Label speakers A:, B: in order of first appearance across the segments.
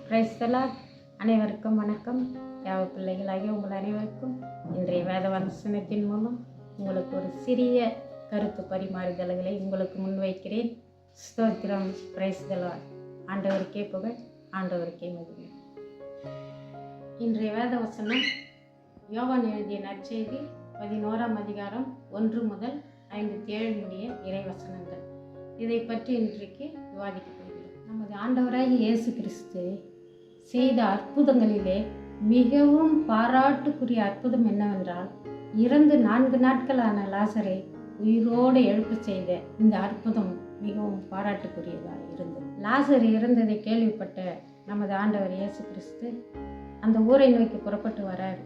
A: Praise the Lord. அனைவருக்கும் வணக்கம். யாவ பிள்ளைகளாகிய உங்கள் அனைவருக்கும் இன்றைய வேத வசனத்தின் மூலம் உங்களுக்கு ஒரு சிறிய கருத்து பரிமாறுதல்களை உங்களுக்கு முன்வைக்கிறேன். ஸ்தோத்திரம். Praise the Lord. ஆண்டவருக்கே புகழ், ஆண்டவருக்கே மகிமை. இன்றைய வேத வசனம் யோவான் எழுதிய நற்செய்தி 11ஆம் அதிகாரம் 1 முதல் 57 முடிய இறைவசனங்கள். இதை பற்றி இன்றைக்கு விவாதிக்க போகிறோம். நமது ஆண்டவராகிய இயேசு கிறிஸ்து செய்த அற்புதங்களிலே மிகவும் பாராட்டுக்குரிய அற்புதம் என்னவென்றால், இறந்து 4 நாட்களான லாசரை உயிரோடு எழுப்பு செய்த இந்த அற்புதம் மிகவும் பாராட்டுக்குரியதாக இருந்தது. லாசர் இறந்ததை கேள்விப்பட்ட நமது ஆண்டவர் இயேசு கிறிஸ்து அந்த ஊரை நோக்கி புறப்பட்டு வரார்.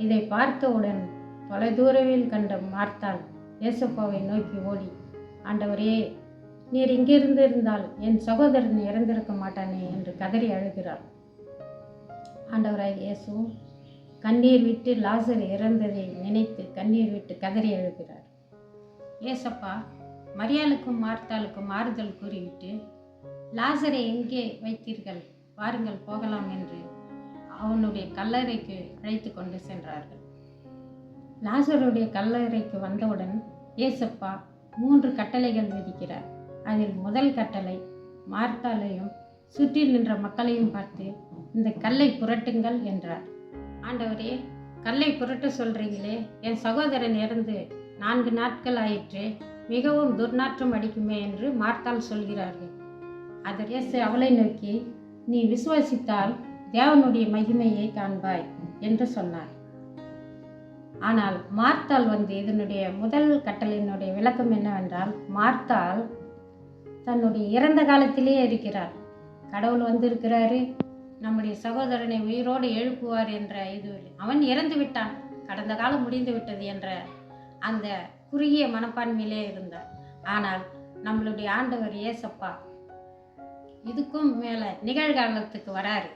A: இதை பார்த்தவுடன் தொலைதூரவில் கண்ட மார்த்தாள் இயேசுப்பாவை நோக்கி ஓடி, ஆண்டவரே, நீர் இங்கிருந்து இருந்தால் என் சகோதரன் இறந்திருக்க மாட்டானே என்று கதறி அழுகிறார். ஆண்டவராய் இயேசுவும் கண்ணீர் விட்டு லாசர் இறந்ததை நினைத்து கண்ணீர் விட்டு கதறி அழுகிறார். இயேசப்பா மரியாளுக்கும் மார்த்தாளுக்கும் ஆறுதல் கூறிவிட்டு, லாசரை எங்கே வைத்தீர்கள், வாருங்கள் போகலாம் என்று அவனுடைய கல்லறைக்கு அழைத்து கொண்டு சென்றார்கள். லாசருடைய கல்லறைக்கு வந்தவுடன் இயேசப்பா 3 கட்டளைகள் விதிக்கிறார். அதில் முதல் கட்டளை, மார்த்தாளையும் சுற்றி நின்ற மக்களையும் பார்த்து இந்த கல்லை புரட்டுங்கள் என்றார். ஆண்டவரே, கல்லை புரட்ட சொல்றீங்களே, என் சகோதரன் இறந்து 4 நாட்கள் ஆயிற்றே, மிகவும் துர்நாற்றம் அடிக்குமே என்று மார்த்தாள் சொல்கிறார்கள். அதற்கு இயேசு அவளை நோக்கி, நீ விசுவாசித்தால் தேவனுடைய மகிமையை காண்பாய் என்று சொன்னார். ஆனால் மார்த்தாள் இதனுடைய முதல் கட்டளையினுடைய விளக்கம் என்னவென்றால், மார்த்தாள் தன்னுடைய இறந்த காலத்திலேயே இருக்கிறார். கடவுள் இருக்கிறாரு, நம்முடைய சகோதரனை உயிரோடு எழுப்புவார் என்ற இது, அவன் இறந்து விட்டான், கடந்த காலம் முடிந்து விட்டது என்ற அந்த குறுகிய மனப்பான்மையிலே இருந்தார். ஆனால் நம்மளுடைய ஆண்டவர் இயேசப்பா இதுக்கும் மேலே நிகழ்காலத்துக்கு வராரு.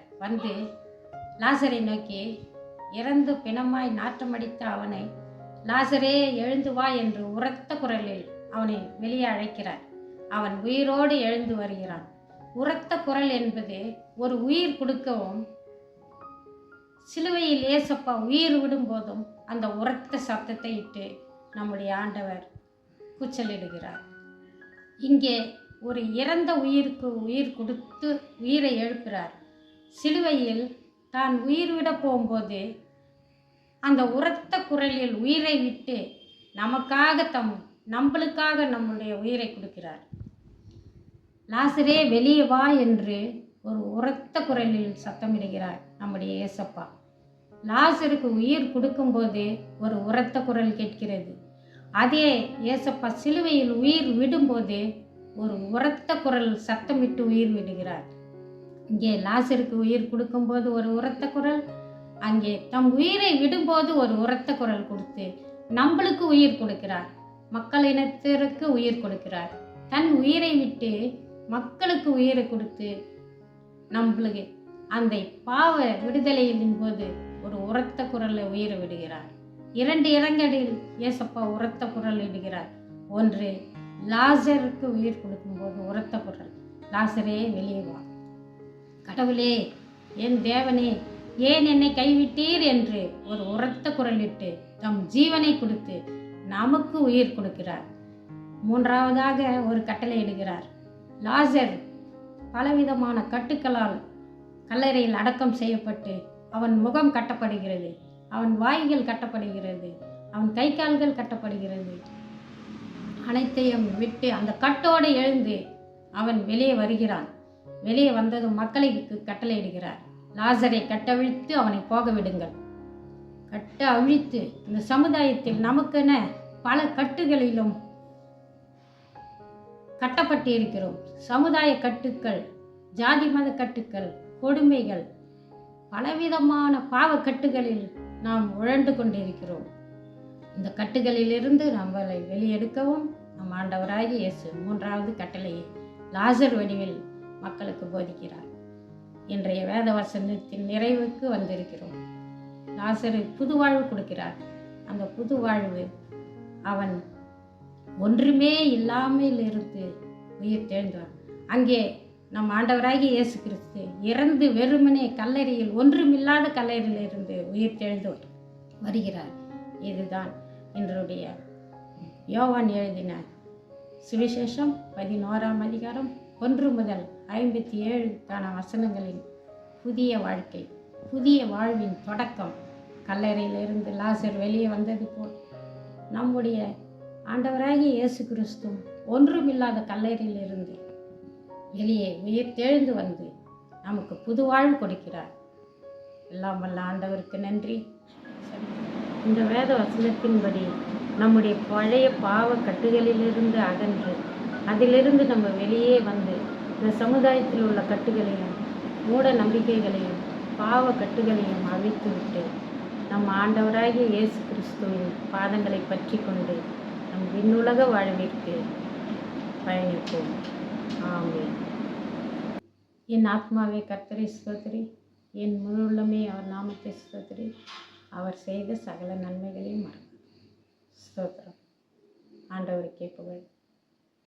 A: லாசரை நோக்கி, இறந்து பிணமாய் நாற்றமடித்த அவனை, லாசரே எழுந்து வா என்று உரத்த குரலில் அவனை வெளியே அழைக்கிறார். அவன் உயிரோடு எழுந்து வருகிறான். உரத்த குரல் என்பது ஒரு உயிர் கொடுக்கவும், சிலுவையில் இயேசப்பா உயிர் விடும் போதும் அந்த உரத்த சத்தத்தை இட்டு நம்முடைய ஆண்டவர் கூச்சலிடுகிறார். இங்கே ஒரு இறந்த உயிருக்கு உயிர் கொடுத்து உயிரை எழுப்புகிறார். சிலுவையில் தான் உயிர் விட போகும்போது அந்த உரத்த குரலில் உயிரை விட்டு நம்மளுக்காக நம்முடைய உயிரை கொடுக்கிறார். லாசரே வெளியே வா என்று ஒரு உரத்த குரலில் சத்தமிடுகிறார் நம்முடைய இயேசப்பா. லாசருக்கு உயிர் கொடுக்கும்போது ஒரு உரத்த குரல் கேட்கிறது. அதே இயேசப்பா சிலுவையில் உயிர் விடும்போது ஒரு உரத்த குரல் சத்தமிட்டு உயிர் விடுகிறார். இங்கே லாசருக்கு உயிர் கொடுக்கும்போது ஒரு உரத்த குரல், அங்கே தம் உயிரை விடும்போது ஒரு உரத்த குரல் கொடுத்து நம்மளுக்கு உயிர் கொடுக்கிறார். மக்கள் இனத்திற்கு உயிர் கொடுக்கிறார். தன் உயிரை விட்டு மக்களுக்கு உயிரை கொடுத்து நம்மளுக்கு அந்த பாவ விடுதலையின் போது ஒரு உரத்த குரலை உயிரை விடுகிறார். 2 இடங்களில் இயேசப்பா உரத்த குரல் இடுகிறார். ஒன்று, லாசருக்கு உயிர் கொடுக்கும்போது உரத்த குரல், லாசரே வெளியே வா, கடவுளே, என் தேவனே, ஏன் என்னை கைவிட்டீர் என்று ஒரு உரத்த குரலிட்டு தம் ஜீவனை கொடுத்து நமக்கு உயிர் கொடுக்கிறார். 3ஆவதாக ஒரு கட்டளை இடுகிறார். லாசர் பலவிதமான கட்டுக்களால் கல்லறையில் அடக்கம் செய்யப்பட்டு அவன் முகம் கட்டப்படுகிறது, அவன் வாய்கள் கட்டப்படுகிறது, அவன் கை கால்கள் கட்டப்படுகிறது. அனைத்தையும் விட்டு அந்த கட்டோடு எழுந்து அவன் வெளியே வருகிறான். வெளியே வந்ததும் மக்களுக்கு கட்டளை இடுகிறார். லாசரை கட்டவிழ்த்து அவனை போக விடுங்கள். கட்ட அவிழ்த்து, இந்த சமுதாயத்தில் நமக்கென பல கட்டுகளிலும் கட்டப்பட்டு இருக்கிறோம். சமுதாய கட்டுக்கள், ஜாதி மத கட்டுக்கள், கொடுமைகள், பலவிதமான பாவ கட்டுகளில் நாம் உழண்டு கொண்டிருக்கிறோம். இந்த கட்டுகளிலிருந்து நம்மளை வெளியெடுக்கவும் நம் ஆண்டவராகிய இயேசு 3ஆவது கட்டளையை லாசர் வடிவில் மக்களுக்கு போதிக்கிறார். இன்றைய வேத வசனத்தின் நிறைவுக்கு வந்திருக்கிறோம். லாசரு புது வாழ்வு கொடுக்கிறார். அந்த புது வாழ்வு அவன் ஒன்றுமே இல்லாமல் இருந்து உயிர் தெழுந்தார். அங்கே நம் ஆண்டவராகிய இயேசு கிறிஸ்து இறந்து வெறுமனே கல்லறையில் ஒன்றுமில்லாத கல்லறையிலிருந்து உயிர் தெழுந்து வருகிறார். இதுதான் இன்றைய யோவான் எழுதின சுவிசேஷம் 11ஆம் அதிகாரம் 1 முதல் 57க்கான வசனங்களின் புதிய வாழ்க்கை, புதிய வாழ்வின் தொடக்கம். கல்லறையிலிருந்து லாசர் வெளியே வந்தது போல் நம்முடைய ஆண்டவராகிய இயேசு கிறிஸ்து ஒன்றுமில்லாத கல்லறையிலிருந்து வெளியே உயிர் தெழுந்து வந்து நமக்கு புது வாழ்வு கொடுக்கிறார். எல்லாம் வல்ல ஆண்டவருக்கு நன்றி. இந்த வேத வசனத்தின்படி நம்முடைய பழைய பாவ கட்டுகளிலிருந்து அகன்று அதிலிருந்து நம்ம வெளியே வந்து இந்த சமுதாயத்தில் உள்ள கட்டுகளையும் மூட நம்பிக்கைகளையும் பாவ கட்டுகளையும் அழித்து விட்டு நம் ஆண்டவராகிய இயேசு கிறிஸ்துவின் பாதங்களை பற்றி கொண்டு நம் விண்ணுலக வாழ்விற்கு பயணிப்போம். ஆமென். என் ஆத்மாவே கர்த்தரை ஸ்தோத்திரி, என் முழு உள்ளமே அவர் நாமத்தை ஸ்தோத்திரி, அவர் செய்த சகல நன்மைகளையும் மறக்க. ஸ்தோத்திரம். ஆண்டவருக்கே புகழ்.